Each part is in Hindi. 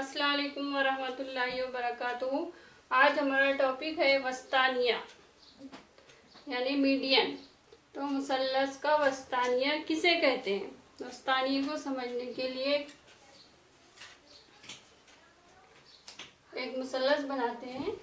अस्सलाम वालेकुम वरहमतुल्लाहि वबरकातुहू। आज हमारा टॉपिक है वस्तानिया यानी मीडियन। तो मुसल्लस का वस्तानिया किसे कहते हैं? वस्तानिया को समझने के लिए एक मुसल्लस बनाते हैं।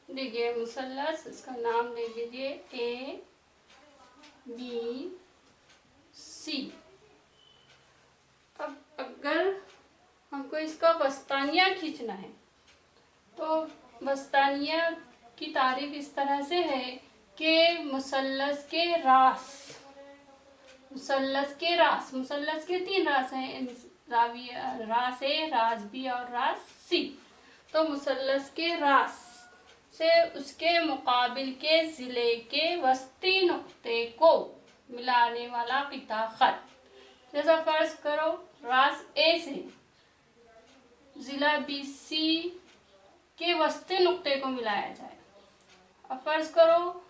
देखिए मुसल्लस, इसका नाम ले लीजिए ए बी सी। अब अगर हमको इसका वस्तानिया खींचना है तो वस्तानिया की तारीफ इस तरह से है कि मुसल्लस के रास, मुसल्लस के तीन रास हैं, रास ए, रास बी और रास सी। तो मुसल्लस के रास से उसके मुकाबिल के जिले के वस्ती नुक्ते को मिलाने वाला किता खत। जैसा फर्ज करो रास ए से जिला बी सी के वस्ती नुक्ते को मिलाया जाए। अब फर्ज करो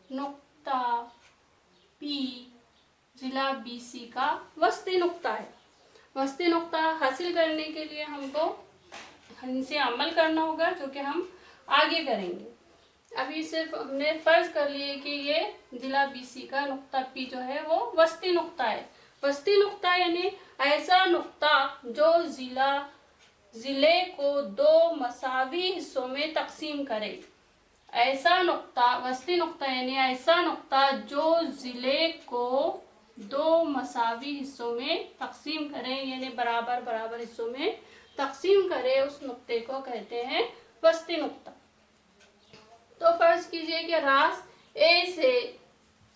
नुक्ता पी जिला बी सी का वस्ती नुक्ता है। वस्ती नुक्ता हासिल करने के लिए हमको इनसे अमल करना होगा, जो कि हम आगे करेंगे। अभी सिर्फ हमने फर्ज कर लिए कि ये जिला बीसी का नुक्ता पी जो है वो वस्ती नुक्ता है। वस्ती नुक्ता यानी ऐसा नुक्ता जो जिले को दो मसावी हिस्सों में तकसीम करे। ऐसा नुक्ता, वस्ती नुक्ता यानी ऐसा नुक्ता जो जिले को दो मसावी हिस्सों में तकसीम करे, यानी बराबर बराबर हिस्सों में तकसीम करे, उस नुक्ते को कहते हैं वस्ती नुक्ता। तो फर्ज कीजिए कि रास ए से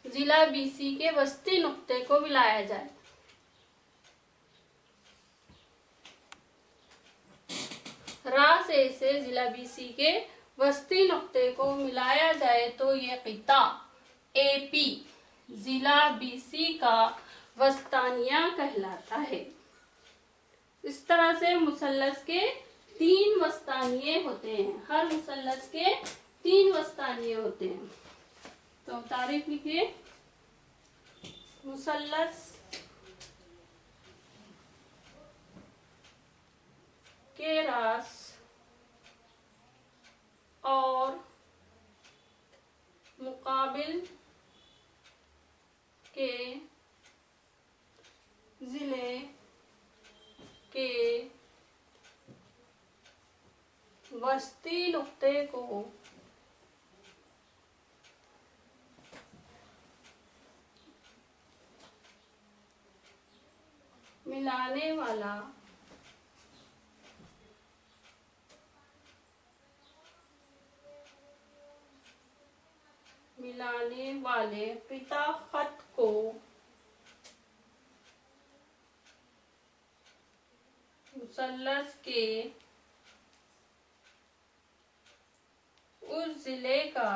जिला बीसी के वस्ती नुक्ते को मिलाया जाए। रास ए से जिला बीसी के वस्ती नुक्ते को मिलाया जाए तो ये किता एपी जिला बीसी का वस्तानिया कहलाता है। इस तरह से मुसल्लस के तीन वस्तानिये होते हैं। हर मुसल्लस के तीन वस्तानिये होते हैं। तो तारीफ लिखिए। मुसल्लस के रास और मुकाबिल के जिले के वस्ती नुक्ते को मिलाने वाले पिता खत को मुसल्लस के उस जिले का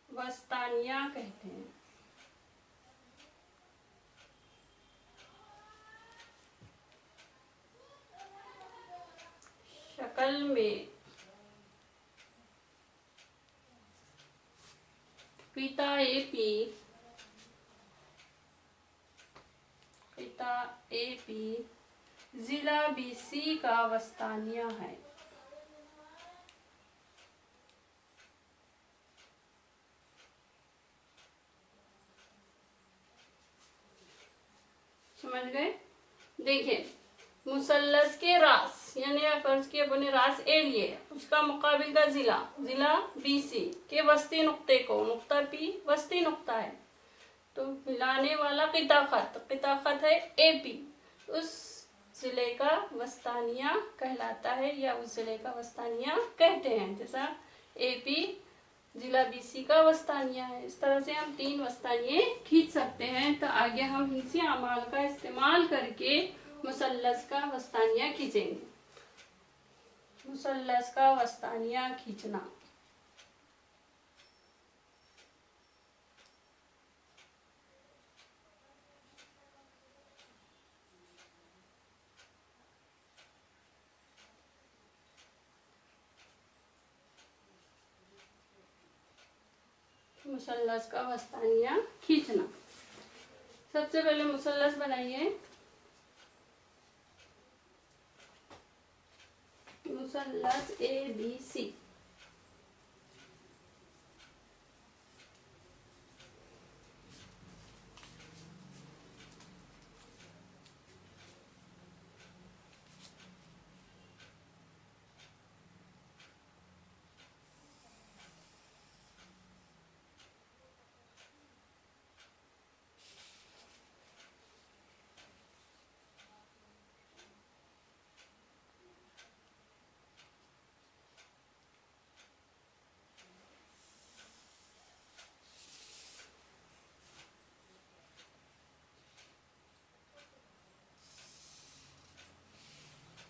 वस्तानिया कहते हैं। शक्ल में पिता एपी जिला बीसी का वस्तानिया है। समझ गए? देखिए मुसल्लस के रास यानी फर्ज किया अपने रास ए लिए, उसका मुकाबिल का जिला बीसी के वस्ती नुक्ते को, नुक्ता पी वस्ती नुक्ता है, तो मिलाने वाला किता खत है एपी, उस जिले का वस्तानिया कहलाता है या उस जिले का वस्तानिया कहते हैं। जैसा एपी जिला बीसी का वस्तानिया है। इस तरह से हम तीन वस्तानिये खींच सकते हैं। तो आगे हम इसी अमाल का इस्तेमाल करके मुसल्लस का वस्तानिया खींचेंगे। मुसल्लस का वस्तानिया खींचना। मुसल्लस का वस्तानिया खींचना। सबसे पहले मुसल्लस बनाइए। मुसल्लस ABC।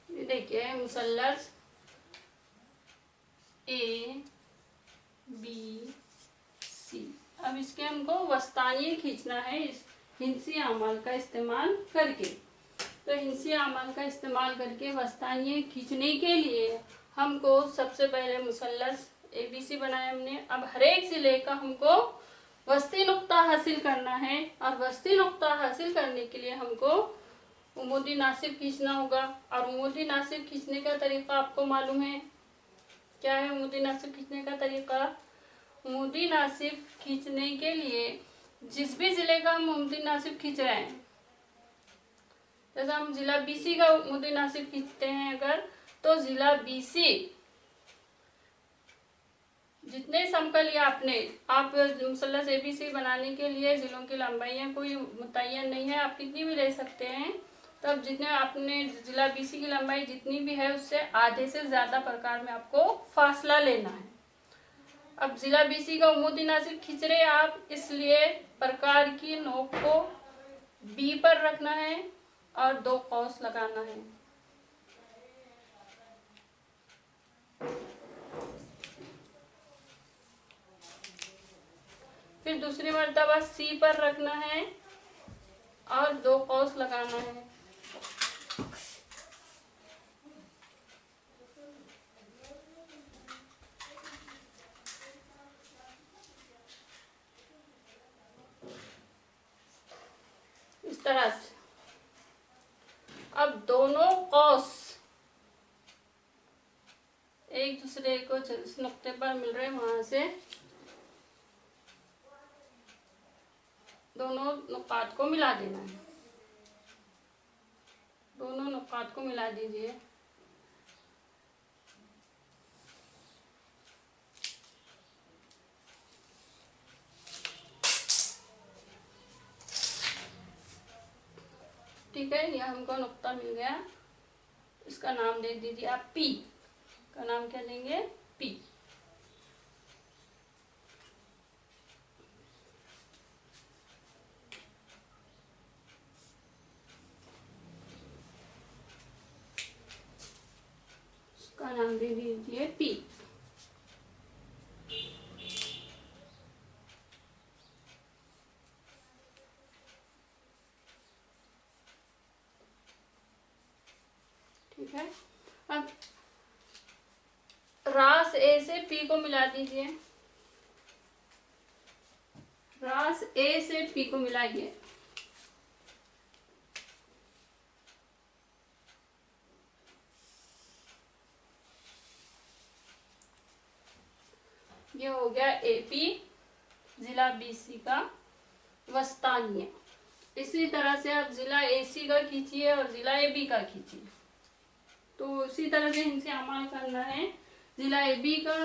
देखिए मुसल्लस ABC। अब इसके हमको वस्तानिये खींचना है इस हिंसी अमाल का इस्तेमाल करके। तो हिंसी अमाल का इस्तेमाल करके वस्तानिये खींचने के लिए हमको सबसे पहले मुसल्लस ABC बनाया हमने। अब हर एक जिले का हमको वस्ती नुक्ता हासिल करना है, और वस्ती नुक्ता हासिल करने के लिए हमको उमूदी नासिब खींचना होगा। और उमूदी नासिब खींचने का तरीका आपको मालूम है क्या है? उमूदी नासिब खींचने का तरीका, उमूदी नासिब खींचने के लिए जिस भी जिले का हम उमूदी नासिब खींच रहे हैं, जैसे हम जिला BC का उमूदी नासिब खींचते हैं अगर, तो जिला BC जितने समकल या आप मुसल्लस ABC बनाने के लिए जिलों की लंबाइयाँ कोई मुतय्यन नहीं है, आप कितनी भी ले सकते हैं। तब जितने आपने जिला BC की लंबाई जितनी भी है उससे आधे से ज़्यादा प्रकार में आपको फासला लेना है। अब जिला BC का उमूदी नासिब खींच रहे आप, इसलिए प्रकार की नोक को B पर रखना है और 2 कौस लगाना है। फिर दूसरी मर्तबा C पर रखना है और 2 कौस लगाना है। इस तरह से अब दोनों कौस एक दूसरे को जिस नुक्ते पर मिल रहे हैं वहां से दोनों नुकात को मिला देना है। दोनों नुकात को मिला दीजिए। ठीक है, यह हमको नुक्ता मिल गया। इसका नाम दे दीजिए आप P। का नाम क्या देंगे? P। इसका नाम दे दीजिए P। ठीक है, अब रास A से P को मिला दीजिए। रास A से P को मिलाइए। ये हो गया AP जिला BC का वस्तानिया। इसी तरह से आप जिला AC का खींचिए और जिला AB का खींचिए। तो उसी तरह से इनसे अमल करना है। जिला AB का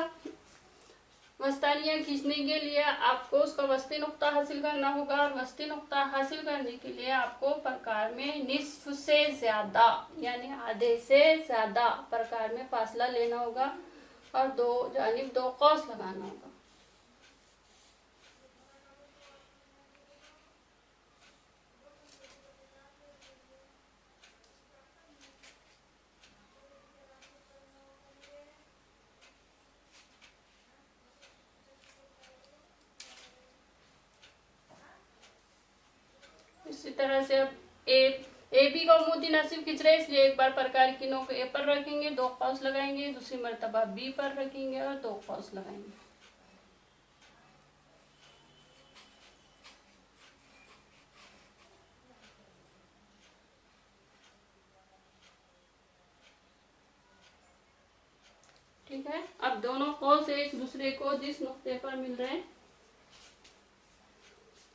वस्तानिया खींचने के लिए आपको उसका वस्ती नुक्ता हासिल करना होगा, और वस्ती नुक्ता हासिल करने के लिए आपको प्रकार में निस्फ से ज्यादा यानी आधे से ज्यादा प्रकार में फासला लेना होगा और 2 जानिब 2 कौस लगाना होगा। तरह से अब ए बी का उम्मूदी नासिब खींच रहे हैं, इसलिए एक बार प्रकार की नोक ए पर रखेंगे, 2 कौस लगाएंगे, दूसरी मर्तबा बी पर रखेंगे और 2 कौस लगाएंगे। ठीक है, अब दोनों कौस एक दूसरे को जिस नुक्ते पर मिल रहे हैं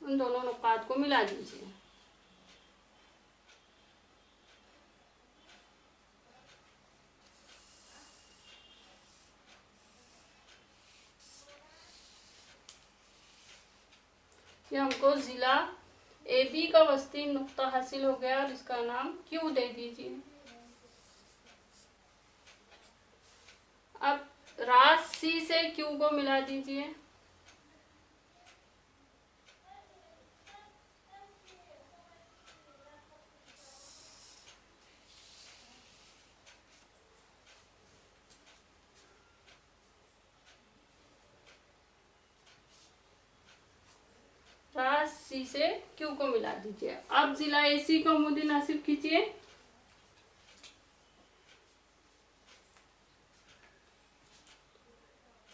उन दोनों नुकात को मिला दीजिए। ये हमको जिला ए बी का वस्ती नुक्ता हासिल हो गया और इसका नाम क्यू दे दीजिए। अब रास सी से क्यू को मिला दीजिए। रास सी से क्यू को मिला दीजिए। अब जिला ए सी का उम्मूदी नासिब कीजिए।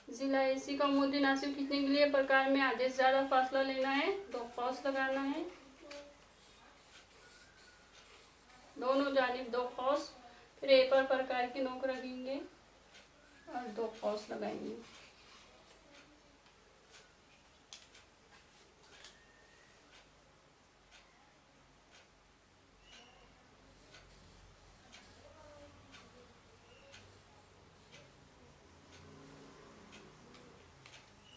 जिला ए सी का उम्मूदी नासिब खींचने के लिए प्रकार में आधे से ज्यादा फासला लेना है, 2 कौस लगाना है, दोनों जानिब 2 कौस, फिर ए पर प्रकार की नोक रखेंगे और 2 कौस लगाएंगे।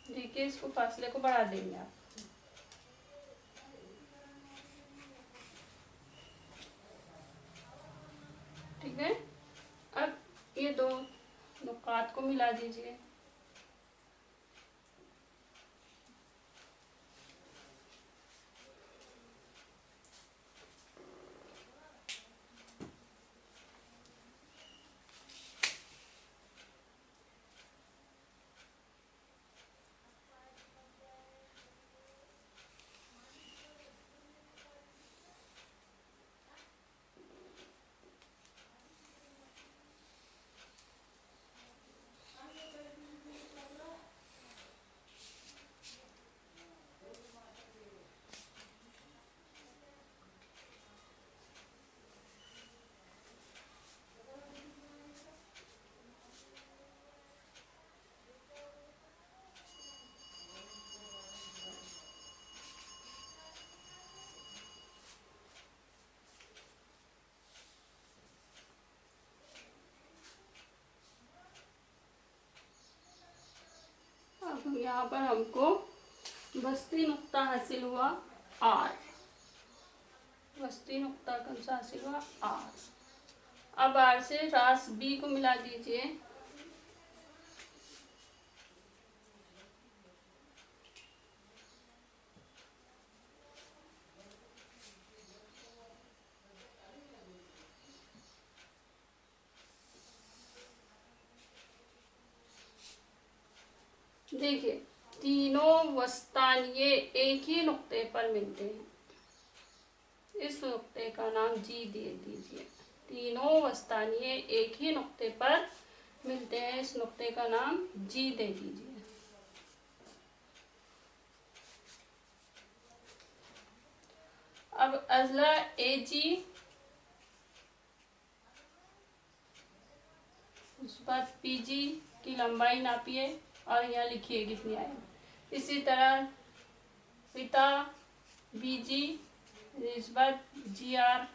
देखिए इसको फासले को बढ़ा देंगे आप। ठीक है, अब ये 2 नुकात को मिला दीजिए। अब यहाँ पर हमको वस्ती नुक्ता हासिल हुआ आर, वस्ती नुक्ता कौन सा हासिल हुआ आर। अब आर से रास बी को मिला दीजिए। देखिए तीनों वस्तानिये एक ही नुक्ते पर मिलते हैं, इस नुक्ते का नाम जी दे दीजिए। तीनों वस्तानिये एक ही नुक्ते पर मिलते हैं, इस नुक्ते का नाम जी दे दीजिए। अब अजला ए जी, उस पर पी जी की लंबाई नापिए और यहाँ लिखिए कितनी आएगी। इसी तरह पिता बी जी निस्बत जी आर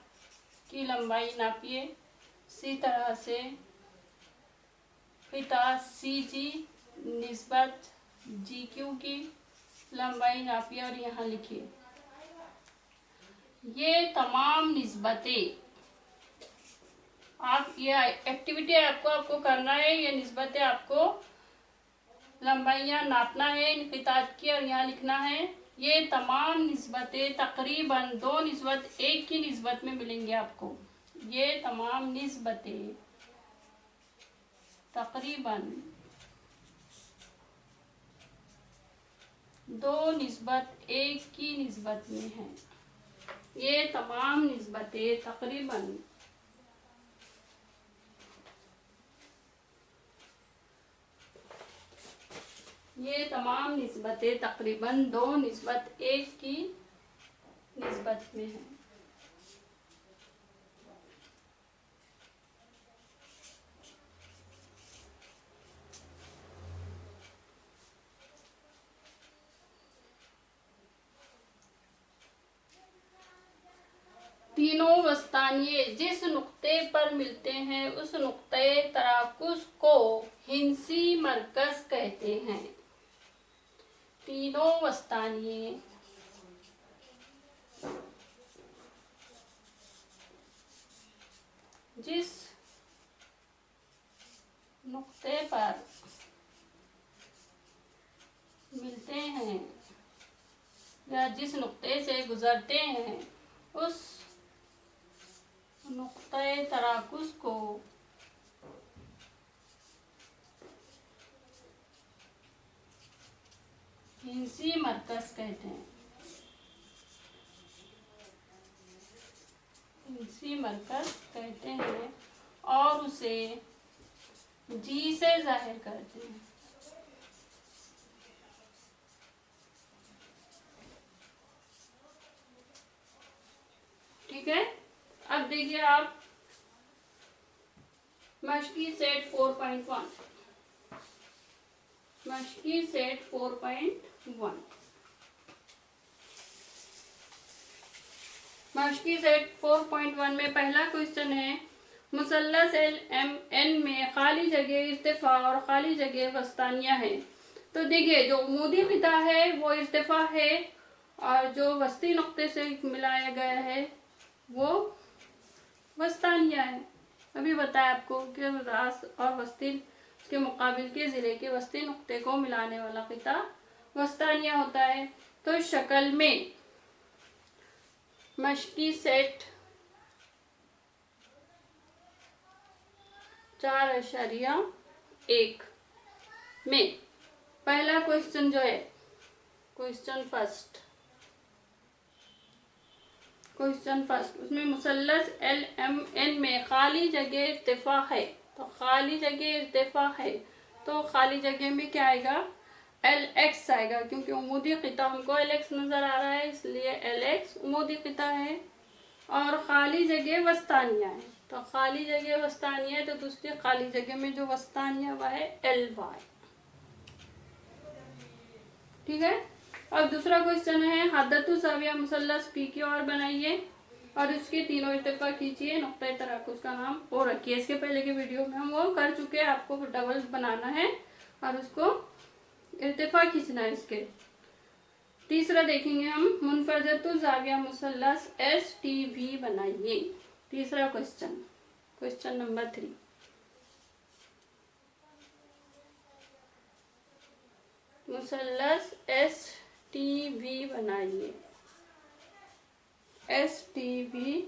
की लंबाई नापिए। इसी तरह से पिता सी जी निस्बत जी क्यू की लंबाई नापिए और यहाँ लिखिए। ये तमाम निस्बतें आप, ये एक्टिविटी आपको करना है, ये निस्बतें आपको लंबाइयाँ नापना है इनक़िताद की और यहाँ लिखना है। ये तमाम निस्बतें तकरीबन 2 निस्बत 1 की निस्बत में मिलेंगे आपको। ये तमाम निस्बतें तकरीबन 2 निस्बत 1 की निस्बत में हैं। ये तमाम निस्बतें तकरीबन तकरीबन 2:1 की निस्बत में है। तीनों वस्तानिये जिस नुक्ते पर मिलते हैं उस नुक्ते तराकुस को हिंसी मरकज कहते हैं। तीनों वस्तानिये जिस नुक्ते पर मिलते हैं या जिस नुक्ते से गुजरते हैं उस नुक्ते तराकुस को हिंसी मरकज कहते हैं। हिंसी मरकज कहते हैं और उसे जी से जाहिर करते हैं। ठीक है, अब देखिए आप मशकी सेट 4.1 मशकी सेट 4.1 मशकी सेट 4.1 में पहला क्वेश्चन है मुसल्लस LMN में खाली जगह इर्तिफा और खाली जगह वस्तानिया है। तो देखिए जो उमूदी क़िता है वो इर्तिफा है और जो वस्ती नुक्ते से मिलाया गया है वो वस्तानिया है। अभी बताया आपको कि रास और वस्ती के मुकाबिल के ज़िले के वस्ती नुक्ते को मिलाने वाला क़िता वस्तानिया होता है। तो इस शक्ल में मशकी सेट 4.1 में पहला क्वेश्चन जो है क्वेश्चन फर्स्ट उसमें मुसल्लस LMN में खाली जगह इर्तिफा है। तो खाली जगह इर्तिफा है तो खाली जगह में क्या आएगा LX आएगा, क्योंकि उमूदी क़िता हमको LX नज़र आ रहा है इसलिए LX उमूदी क़िता है। और खाली जगह वस्तानिया है तो खाली जगह वस्तानिया है तो दूसरी खाली जगह में जो वस्तानिया वह है LY। ठीक है, अब दूसरा क्वेश्चन है हद्दतु ज़ाविया मुसल्लस PQR बनाइए और उसके तीनों इर्तिफा कीजिए, नुक्ता तराकुस का नाम वो रखिए। इसके पहले के वीडियो में हम वो कर चुके हैं, आपको डबल बनाना है और उसको इर्तिफा खींचना है। इसके तीसरा देखेंगे हम मुनफरदतु ज़ाविया मुसल्लस STV बनाइए। तीसरा क्वेश्चन नंबर 3 मुसल्लस STV बनाइए। STV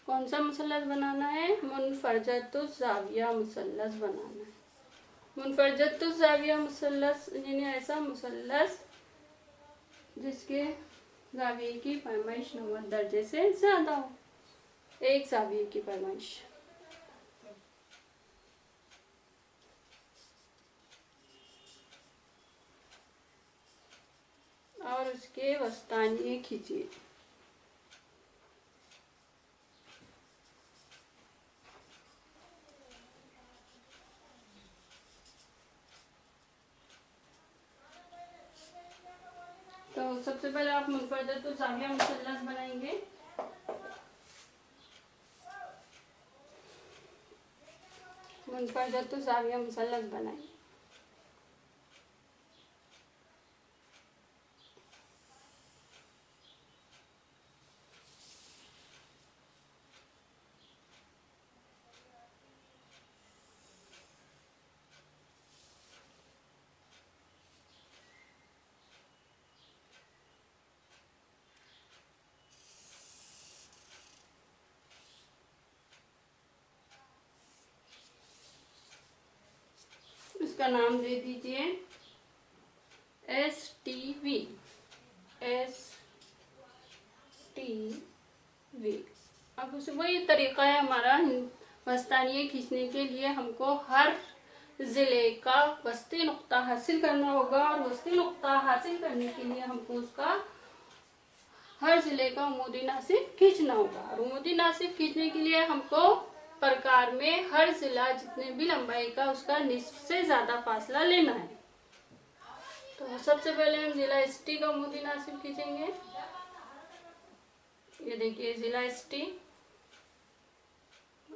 कौन सा मुसल्लस बनाना है मुनफरदतु ज़ाविया मुसल्लस बनाना है। मुनफरदतु ज़ाविया मुसल्लस यानी ऐसा मुसल्लस जिसके ज़ाविये की पैमाइश 90 दर्जे से ज़्यादा हो, एक ज़ाविये की पैमाइश। और उसके वस्तानिये खींचिए। तो सबसे पहले आप मुनफरदतु ज़ाविया मुसल्लस बनाएंगे। मुनफरदतु ज़ाविया मुसल्लस बनाएंगे। इसका नाम दे दीजिए STV। वी। अब उसे वही तरीका है हमारा वस्तानिये खींचने के लिए। हमको हर जिले का वस्ती नुक्ता हासिल करना होगा और वस्ती नुक्ता हासिल करने के लिए हमको उसका हर जिले का उमूदी नासिब खींचना होगा। और उमूदी नासिब खींचने के लिए हमको प्रकार में हर जिला जितने भी लंबाई का उसका निस्फ से ज्यादा फासला लेना है। तो सबसे पहले हम जिला एसटी का उमूदी नासिब खींचेंगे। ये देखिए जिला एसटी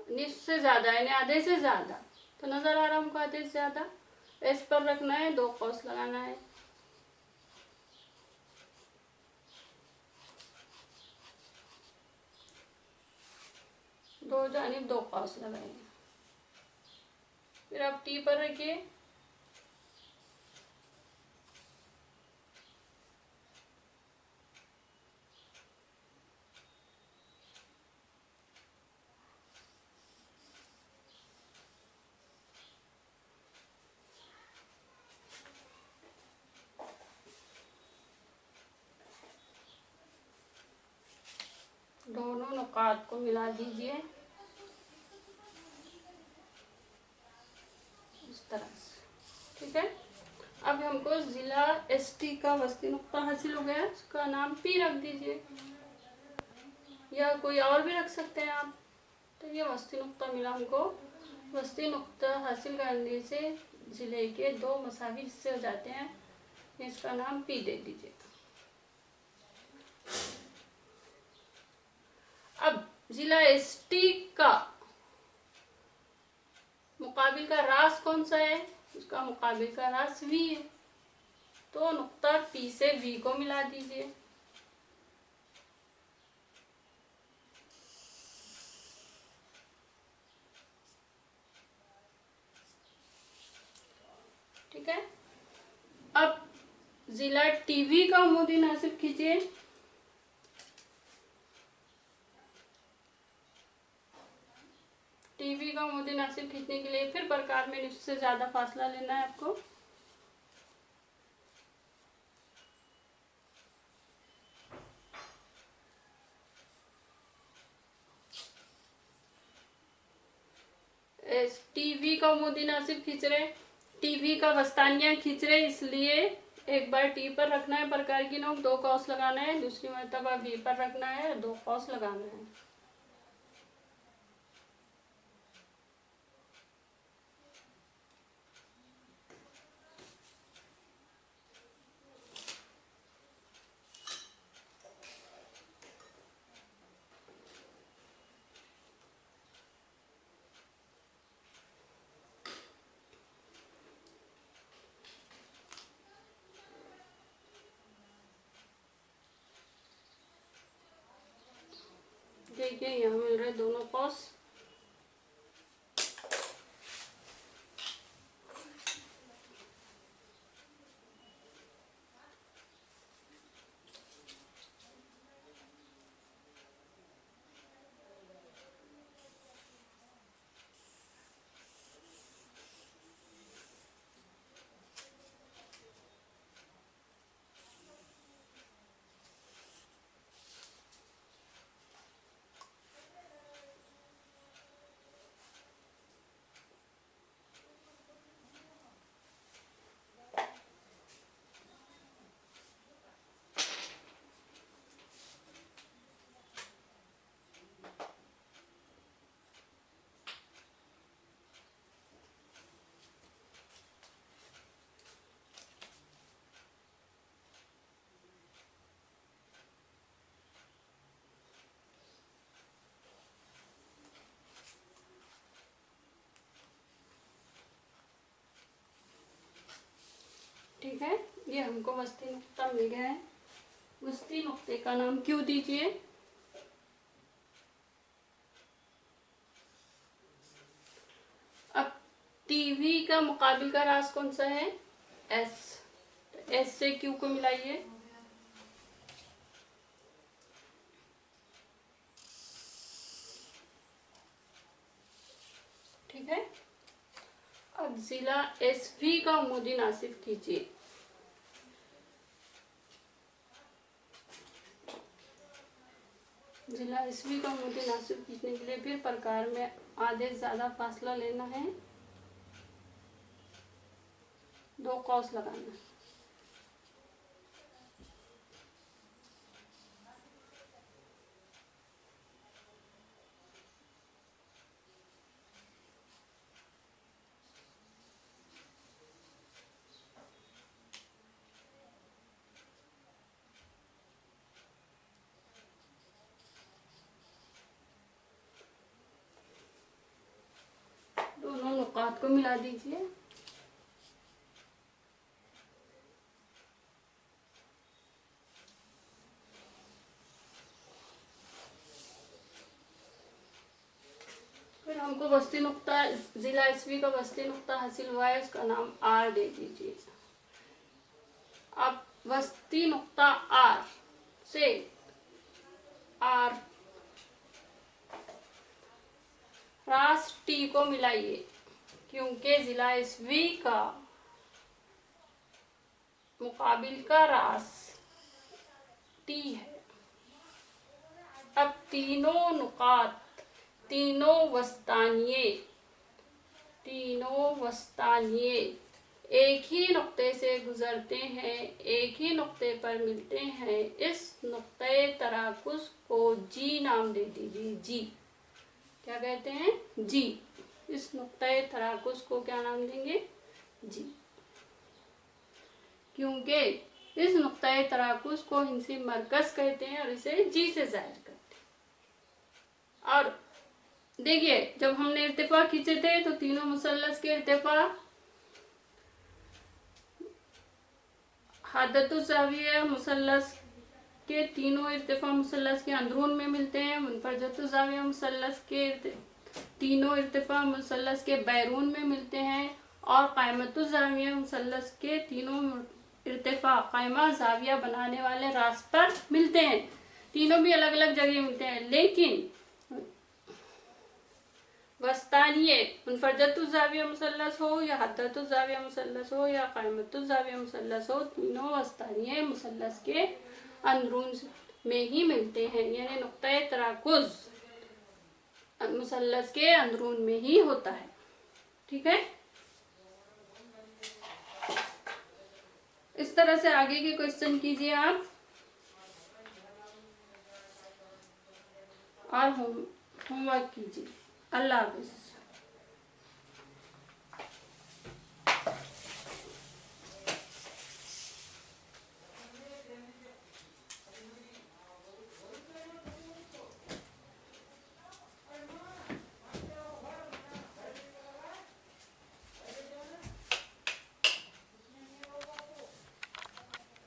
निस्फ से ज्यादा यानी आधे से ज्यादा, तो नजर आ रहा है हमको आधे से ज्यादा। एस पर रखना है, 2 कौस लगाना है। दो जानिब 2 कौस लगाएंगे। फिर आप टी पर रखिए। दोनों नुकात को मिला दीजिए इस तरह से, ठीक है। अब हमको जिला एसटी का वस्ती नुक्ता हासिल हो गया, उसका नाम पी रख दीजिए या कोई और भी रख सकते हैं आप। तो ये वस्ती नुक्ता मिला हमको। वस्ती नुक्ता हासिल करने से जिले के 2 मसावी हिस्से हो जाते हैं। इसका नाम पी दे दीजिए। अब जिला एसटी का मुकाबिल का रास कौन सा है? उसका मुकाबिल का रास वी है। तो नुक्ता पी से वी को मिला दीजिए। ठीक है। अब जिला टीवी का उमूदी नासिब खींचिए। टीवी का उमूदी नासिब खींचने के लिए फिर प्रकार में निस्फ से ज्यादा फासला लेना है आपको। टीवी का उमूदी नासिब खींच रहे, टीवी का वस्तानिया खींच रहे, इसलिए एक बार टी पर रखना है प्रकार की नोक, 2 कौस लगाना है। दूसरी मरतबा वी पर रखना है, 2 कौस लगाना है। देखिए यहाँ मिल रहे दोनों कौस। ठीक है, ये हमको वस्ती नुक्ता मिल गया है। वस्ती नुक्ते का नाम क्यों दीजिए। अब टीवी का मुकाबिल का रास कौन सा है? एस। तो एस से क्यू को मिलाइए। ठीक है। अब जिला एसवी का उमूदी नासिब कीजिए। जिला ईस्वी का मोती नासिक खींचने के लिए फिर प्रकार में आधे से ज़्यादा फासला लेना है, 2 कौस लगाना है। दोनों नुकात को मिला दीजिए। फिर हमको वस्ती नुक्ता, जिला ईस्वी का वस्ती नुक्ता हासिल हुआ है, उसका नाम आर दे दीजिए। अब वस्ती नुक्ता आर से आर रास टी को मिलाइए, क्योंकि जिला ईस्वी का मुकाबिल का रास टी है। अब तीनों नुकात, तीनों वस्तानिये एक ही नुक्ते से गुजरते हैं, एक ही नुक्ते पर मिलते हैं। इस नुक्ते तराकुस को जी नाम दे दीजिए। जी क्या कहते हैं? जी। इस नुक्ते तराकुस को क्या नाम देंगे? जी, क्योंकि इस नुक्ते तराकुस को हिंसी मरकज कहते हैं और इसे जी से जाहिर करते हैं। और देखिए, जब हमने इर्तिफा खींचे थे तो तीनों मुसल्लस के इर्तिफा हादतुज़ाविया मुसल्लस के तीनों इर्तिफा मुसल्लस के अंदरून में मिलते हैं। मुनफरजतुज़ाविया मुसल्लस के तीनों इर्तिफा मुसल्लस के बैरून में मिलते हैं। और कायमतुज़ाविया मुसल्लस के तीनों इर्तिफा कायमा जाविया बनाने वाले रास पर मिलते हैं। तीनों भी अलग अलग जगह मिलते हैं, लेकिन वस्तानिये मुनफरजतुज़ाविया मुसल्लस हो या हद्दतुज़ाविया मुसल्लस हो या कायमतुज़ाविया मुसल्लस हो, तीनों वस्तानिये मुसल्लस के अंदरून में ही मिलते हैं। यानी नुक्ता तराकुज़ मुसल्लस के अंदरून में ही होता है। ठीक है, इस तरह से आगे के क्वेश्चन कीजिए आप और होमवर्क कीजिए। अल्लाह हाफ़िज़।